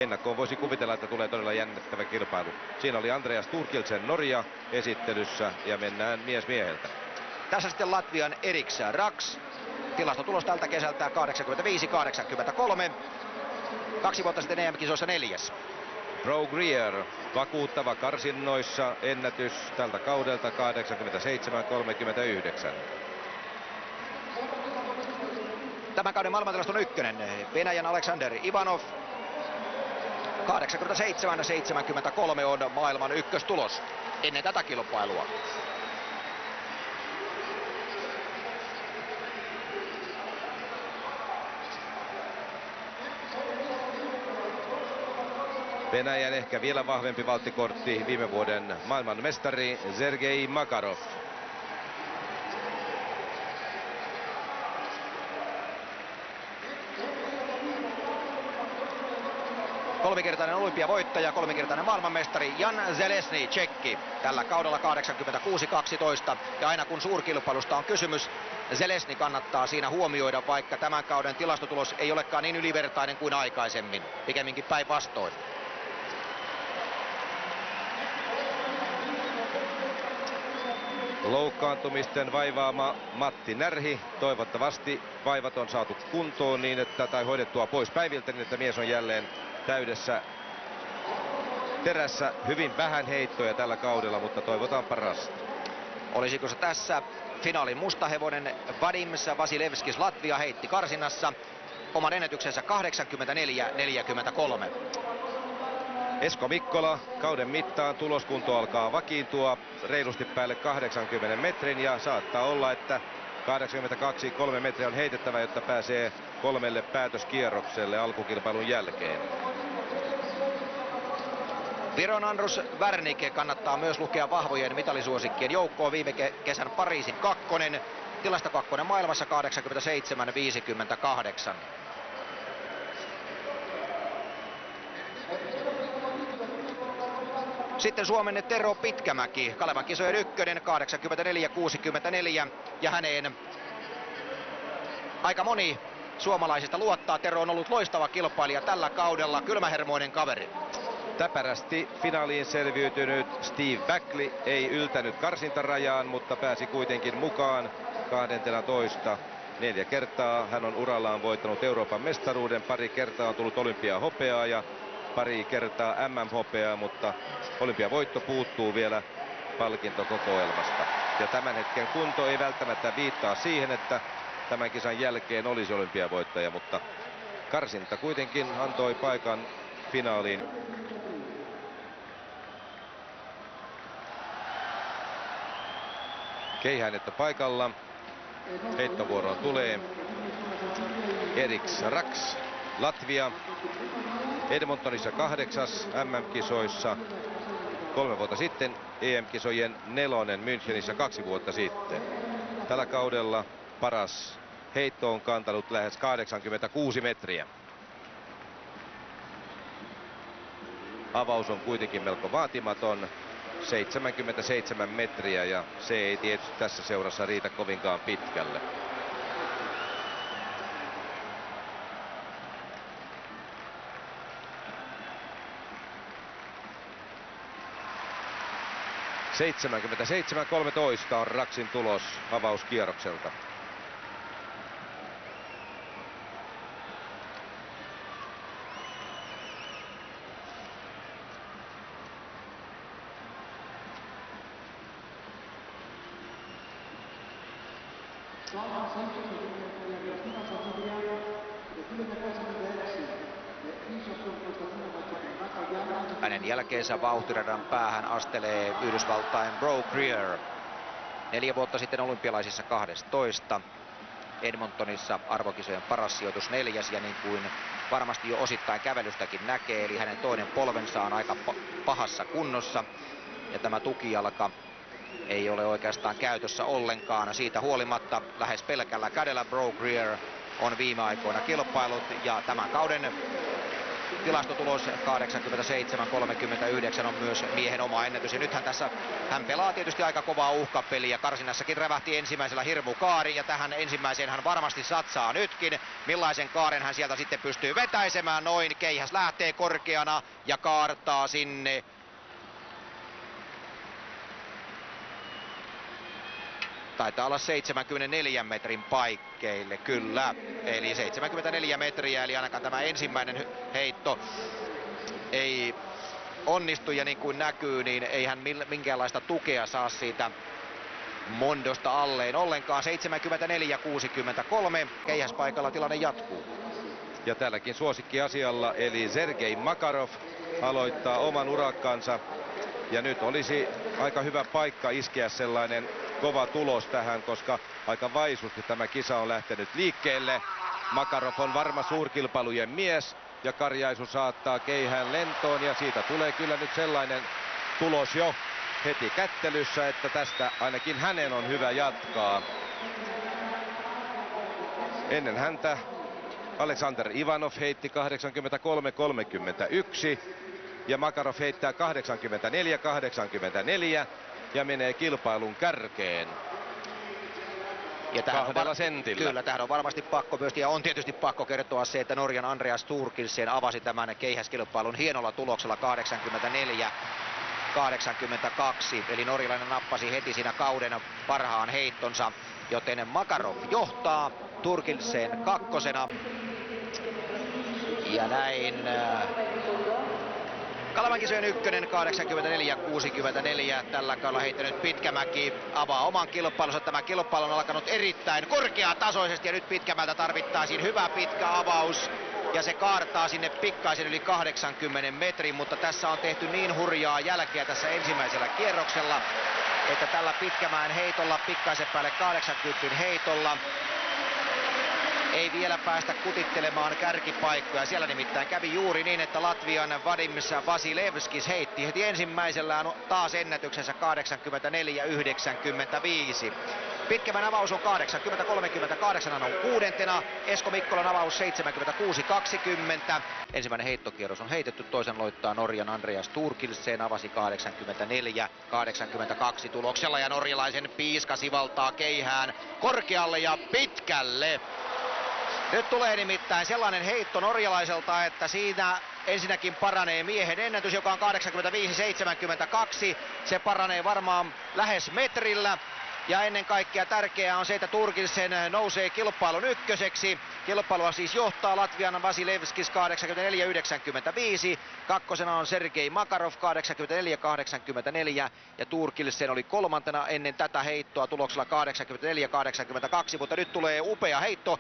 Ennakkoon voisi kuvitella, että tulee todella jännittävä kilpailu. Siinä oli Andreas Turkildsen Norja esittelyssä ja mennään mies mieheltä. Tässä sitten Latvian Eriks Raks. Tilastotulos tältä kesältä 85-83. 2 vuotta sitten EM-kisoissa 4. Bro Greer vakuuttava karsinnoissa, ennätys tältä kaudelta 87-39. Tämän kauden maailmantilaston ykkönen Venäjän Alexander Ivanov. 87-73 on maailman ykköstulos ennen tätä kilpailua. Venäjän ehkä vielä vahvempi valttikortti viime vuoden maailmanmestari Sergei Makarov. Kolmikertainen olympiavoittaja, kolmikertainen maailmanmestari Jan Zelezny, tsekki. Tällä kaudella 86-12. Ja aina kun suurkilpailusta on kysymys, Zelezny kannattaa siinä huomioida, vaikka tämän kauden tilastotulos ei olekaan niin ylivertainen kuin aikaisemmin. Pikemminkin päinvastoin. Loukkaantumisten vaivaama Matti Närhi. Toivottavasti vaivat on saatu kuntoon niin, että, tai hoidettua pois päiviltä niin, että mies on jälleen täydessä terässä. Hyvin vähän heittoja tällä kaudella, mutta toivotaan parasta. Olisiko se tässä finaalin mustahevonen? Vadim Vasilevskis Latvia heitti karsinnassa oman ennätyksensä 84-43. Esko Mikkola, kauden mittaan tuloskunto alkaa vakiintua reilusti päälle 80 metrin ja saattaa olla, että 82-3 metriä on heitettävä, jotta pääsee 3 päätöskierrokselle alkukilpailun jälkeen. Viron Andrus Värnik kannattaa myös lukea vahvojen mitalisuosikkien joukkoon. Viime kesän Pariisin kakkonen, tilasta kakkonen maailmassa 87-58. Sitten Suomen Tero Pitkämäki, Kalevan kisojen ykkönen 84-64 ja häneen aika moni suomalaisista luottaa. Tero on ollut loistava kilpailija tällä kaudella, kylmähermoinen kaveri. Täpärästi finaaliin selviytynyt Steve Backley ei yltänyt karsintarajaan, mutta pääsi kuitenkin mukaan 12. 4 kertaa hän on urallaan voittanut Euroopan mestaruuden, pari kertaa on tullut olympiahopeaa ja pari kertaa MM-hopeaa, mutta olympiavoitto puuttuu vielä palkintokokoelmasta. Ja tämän hetken kunto ei välttämättä viittaa siihen, että tämän kisan jälkeen olisi olympiavoittaja, mutta karsinta kuitenkin antoi paikan finaaliin. Keihäänettä paikalla. Heittovuoroon tulee Eriks Raks, Latvia. Edmontonissa 8. MM-kisoissa 3 vuotta sitten, EM-kisojen 4. Münchenissä 2 vuotta sitten. Tällä kaudella paras heitto on kantanut lähes 86 metriä. Avaus on kuitenkin melko vaatimaton, 77 metriä ja se ei tietysti tässä seurassa riitä kovinkaan pitkälle. ...77-13 on Raksin tulos avauskierrokselta. Hänen jälkeensä vauhtiradan päähän astelee Yhdysvaltain Bro Greer. 4 vuotta sitten olympialaisissa 12. Edmontonissa arvokisojen paras sijoitus 4. ja niin kuin varmasti jo osittain kävelystäkin näkee, eli hänen toinen polvensa on aika pahassa kunnossa. Ja tämä tukijalka ei ole oikeastaan käytössä ollenkaan. Siitä huolimatta lähes pelkällä kädellä Bro Greer on viime aikoina kilpailut ja tämän kauden tilastotulos 87-39 on myös miehen oma ennätys. Ja nythän tässä hän pelaa tietysti aika kovaa uhkapeliä. Karsinnassakin rävähti ensimmäisellä hirmu kaari ja tähän ensimmäiseen hän varmasti satsaa nytkin. Millaisen kaaren hän sieltä sitten pystyy vetäisemään noin. Keihäs lähtee korkeana ja kaartaa sinne. Taitaa olla 74 metrin paikkeille, kyllä. Eli 74 metriä, eli ainakaan tämä ensimmäinen heitto ei onnistu. Ja niin kuin näkyy, niin ei hän minkäänlaista tukea saa siitä Mondosta alleen ollenkaan. 74-63, keihäspaikalla tilanne jatkuu. Ja täälläkin suosikki asialla, eli Sergei Makarov aloittaa oman urakkansa. Ja nyt olisi aika hyvä paikka iskeä sellainen kova tulos tähän, koska aika vaisusti tämä kisa on lähtenyt liikkeelle. Makarov on varma suurkilpailujen mies ja Karjaisu saattaa keihään lentoon ja siitä tulee kyllä nyt sellainen tulos jo heti kättelyssä, että tästä ainakin hänen on hyvä jatkaa. Ennen häntä Alexander Ivanov heitti 83-31 ja Makarov heittää 84-84 ja menee kilpailun kärkeen. Ja 2 sentillä. Kyllä, tähän on varmasti pakko myös, ja on tietysti pakko kertoa se, että Norjan Andreas Thorkildsen avasi tämän keihäskilpailun hienolla tuloksella 84-82, eli norjalainen nappasi heti siinä kauden parhaan heittonsa, joten Makarov johtaa, Thorkildsen kakkosena. Ja näin Kalevan kisojen ykkönen 84-64. Tällä kaudella heittänyt Pitkämäki avaa oman kilpailunsa. Tämä kilpailu on alkanut erittäin korkeatasoisesti ja nyt Pitkämältä tarvittaisiin hyvä pitkä avaus. Ja se kaartaa sinne pikkaisen yli 80 metrin, mutta tässä on tehty niin hurjaa jälkeä tässä ensimmäisellä kierroksella, että tällä Pitkämäen heitolla, pikkaisen päälle 80 heitolla, ei vielä päästä kutittelemaan kärkipaikkoja. Siellä nimittäin kävi juuri niin, että Latvian Vadimis Vasilevskis heitti heti ensimmäisellään taas ennätyksensä 84-95. Pitkämän avaus on 80-38, hän on kuudentena. Esko Mikkolan avaus 76-20. Ensimmäinen heittokierros on heitetty, toisen loittaa Norjan Andreas Thorkildsen, avasi 84-82 tuloksella ja norjalaisen piiska sivaltaa keihään korkealle ja pitkälle. Nyt tulee nimittäin sellainen heitto norjalaiselta, että siinä ensinnäkin paranee miehen ennätys, joka on 85-72. Se paranee varmaan lähes metrillä. Ja ennen kaikkea tärkeää on se, että Thorkildsen nousee kilpailun ykköseksi. Kilpailua siis johtaa Latvian Vasilevskis 84-95. Kakkosena on Sergei Makarov 84-84 ja Thorkildsen oli kolmantena ennen tätä heittoa tuloksella 84-82. Mutta nyt tulee upea heitto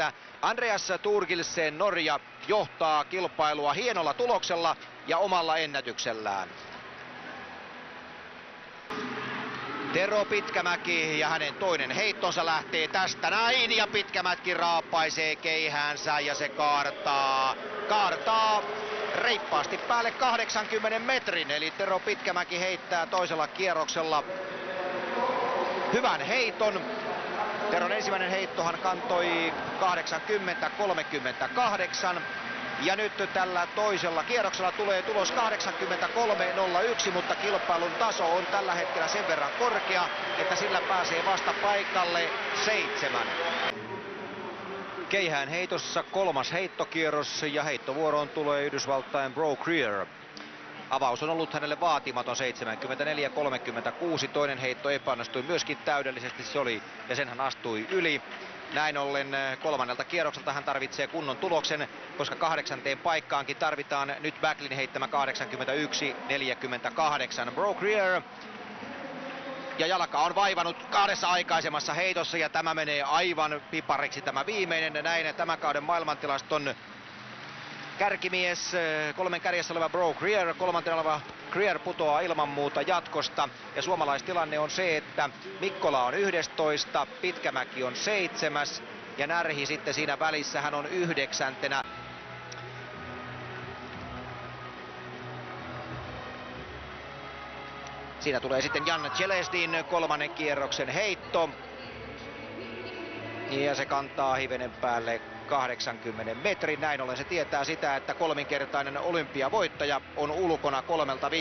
86-50. Andreas Thorkildsen Norja johtaa kilpailua hienolla tuloksella ja omalla ennätyksellään. Tero Pitkämäki ja hänen toinen heittonsa lähtee tästä näin ja Pitkämäki raapaisee keihäänsä ja se kaartaa reippaasti päälle 80 metrin. Eli Tero Pitkämäki heittää toisella kierroksella hyvän heiton. Teron ensimmäinen heittohan kantoi 80-38. Ja nyt tällä toisella kierroksella tulee tulos 83-01, mutta kilpailun taso on tällä hetkellä sen verran korkea, että sillä pääsee vasta paikalle 7. Keihään heitossa kolmas heittokierros ja heittovuoroon tulee Yhdysvaltain Bro Creer. Avaus on ollut hänelle vaatimaton 74-36. Toinen heitto epäonnistui myöskin täydellisesti, se oli, ja sen hän astui yli. Näin ollen kolmannelta kierrokselta hän tarvitsee kunnon tuloksen, koska 8. paikkaankin tarvitaan nyt Backlin heittämä 81-48. Bro Creer ja jalka on vaivannut kahdessa aikaisemmassa heitossa ja tämä menee aivan pipariksi tämä viimeinen. Näin tämän kauden maailmantilaston kärkimies, kolmen kärjessä oleva Bro Creer, kolmantena oleva Creer putoaa ilman muuta jatkosta. Ja suomalaistilanne on se, että Mikkola on 11, Pitkämäki on 7 ja Närhi sitten siinä välissä, hän on 9. Siinä tulee sitten Jan Chelestin kolmannen kierroksen heitto. Ja se kantaa hivenen päälle 80 metrin. Näin ollen se tietää sitä, että kolminkertainen olympiavoittaja on ulkona kolmelta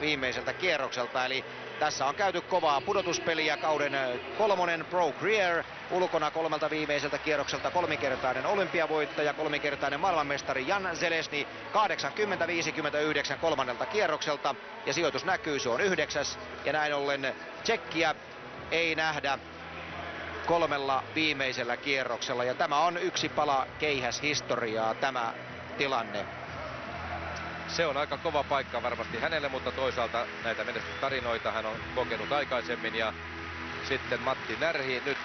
viimeiseltä kierrokselta. Eli tässä on käyty kovaa pudotuspeliä. Kauden kolmonen Bro Greer ulkona kolmelta viimeiseltä kierrokselta, kolminkertainen olympiavoittaja, kolminkertainen maailmanmestari Jan Zelezny 80-59 kolmannelta kierrokselta. Ja sijoitus näkyy, se on 9. Ja näin ollen tsekkiä ei nähdä kolmella viimeisellä kierroksella. Ja tämä on yksi pala keihäshistoriaa tämä tilanne. Se on aika kova paikka varmasti hänelle, mutta toisaalta näitä menestystarinoita hän on kokenut aikaisemmin. Ja sitten Matti Närhi, nyt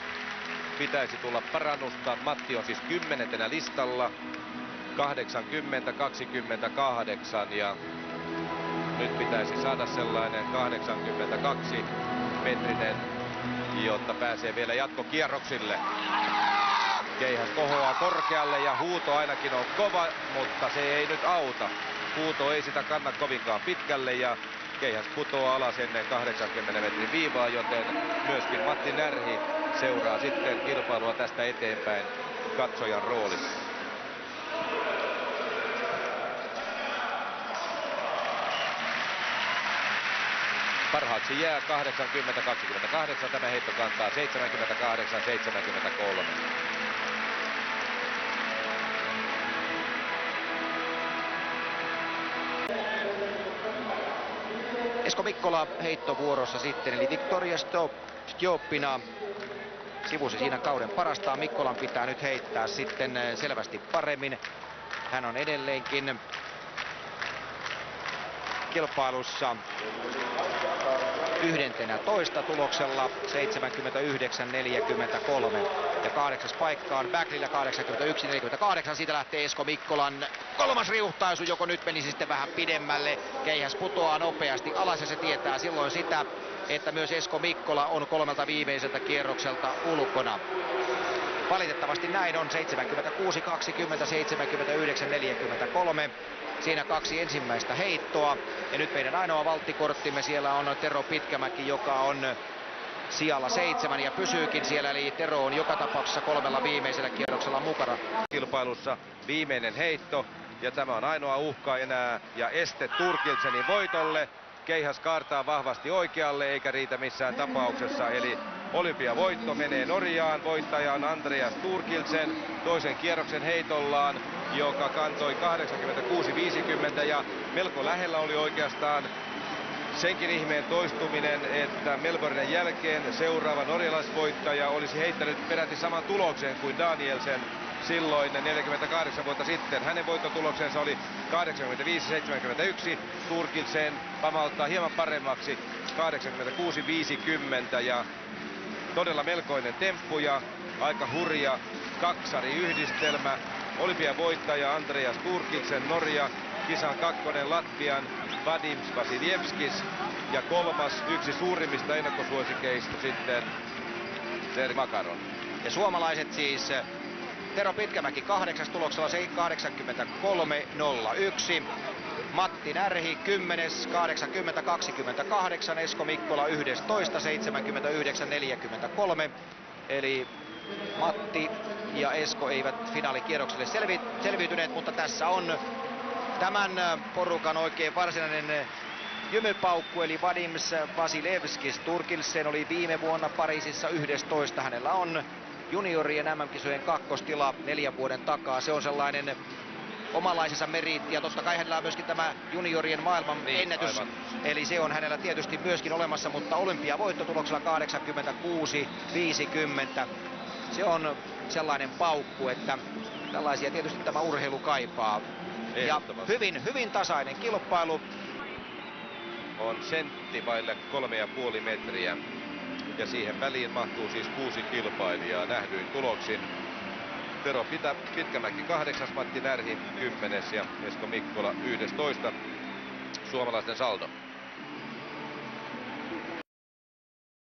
pitäisi tulla parannusta. Matti on siis 10. listalla, 80-28 ja nyt pitäisi saada sellainen 82 metrinen, jotta pääsee vielä jatkokierroksille. Keihäs kohoaa korkealle ja huuto ainakin on kova, mutta se ei nyt auta. Huuto ei sitä kanna kovinkaan pitkälle ja keihäs putoaa alas ennen 80 metrin viivaa, joten myöskin Matti Närhi seuraa sitten kilpailua tästä eteenpäin katsojan roolissa. Parhaaksi jää 80-28, tämä heitto kantaa 78-73. Esko Mikkola heittovuorossa sitten, eli Victoria Stjopina sivusi siinä kauden parastaan. Mikkolan pitää nyt heittää sitten selvästi paremmin. Hän on edelleenkin kilpailussa 11 tuloksella 79-43 ja 8. paikka on Backlillä 81-48. Siitä lähtee Esko Mikkolan kolmas riuhtaisu, joko nyt menisi sitten vähän pidemmälle. Keihäs putoaa nopeasti alas ja se tietää silloin sitä, että myös Esko Mikkola on kolmelta viimeiseltä kierrokselta ulkona. Valitettavasti näin on 76-20, 79-43. Siinä 2 ensimmäistä heittoa. Ja nyt meidän ainoa valttikorttimme siellä on Tero Pitkämäki, joka on sijalla 7 ja pysyykin siellä. Eli Tero on joka tapauksessa kolmella viimeisellä kierroksella mukana. Kilpailussa viimeinen heitto ja tämä on ainoa uhka enää ja este Thorkildsenin voitolle. Keihäs kaartaa vahvasti oikealle eikä riitä missään tapauksessa, eli olympiavoitto menee Norjaan. Voittaja on Andreas Thorkildsen toisen kierroksen heitollaan, joka kantoi 86-50 ja melko lähellä oli oikeastaan senkin ihmeen toistuminen, että Melbournen jälkeen seuraava norjalaisvoittaja olisi heittänyt peräti saman tuloksen kuin Danielsen silloin 48 vuotta sitten. Hänen voittotuloksensa oli 85-71. Thorkildsen pamauttaa hieman paremmaksi 86-50 ja todella melkoinen temppu ja aika hurja kaksariyhdistelmä. Olympiavoittaja Andreas Thorkildsen Norja, kisan kakkonen Latvian Vadims Vasiljevskis ja kolmas yksi suurimmista ennakkosuosikeista sitten Sergei Makaron. Ja suomalaiset siis Tero Pitkämäki 8. tuloksella 83-01. Matti Närhi 10. 80-28. Esko Mikkola 11. 79-43. Eli Matti ja Esko eivät finaalikierrokselle selviytyneet, mutta tässä on tämän porukan oikein varsinainen jymypaukku, eli Vadims Vasiljevskis. Thorkildsen oli viime vuonna Pariisissa 11. Hänellä on juniorien MM-kisojen kakkostila 4 vuoden takaa. Se on sellainen omanlaisensa meriitti ja totta kai hänellä on myöskin tämä juniorien maailman ennätys. Eli se on hänellä tietysti myöskin olemassa, mutta olympiavoittotuloksella 86-50. Se on sellainen paukku, että tällaisia tietysti tämä urheilu kaipaa. Ja hyvin tasainen kilpailu. On sentti vaille 3,5 metriä. Ja siihen väliin mahtuu siis 6 kilpailijaa nähdyin tuloksin. Tero Pitkämäki 8, Matti Närhi 10 ja Esko Mikkola 11. Suomalaisten saldo.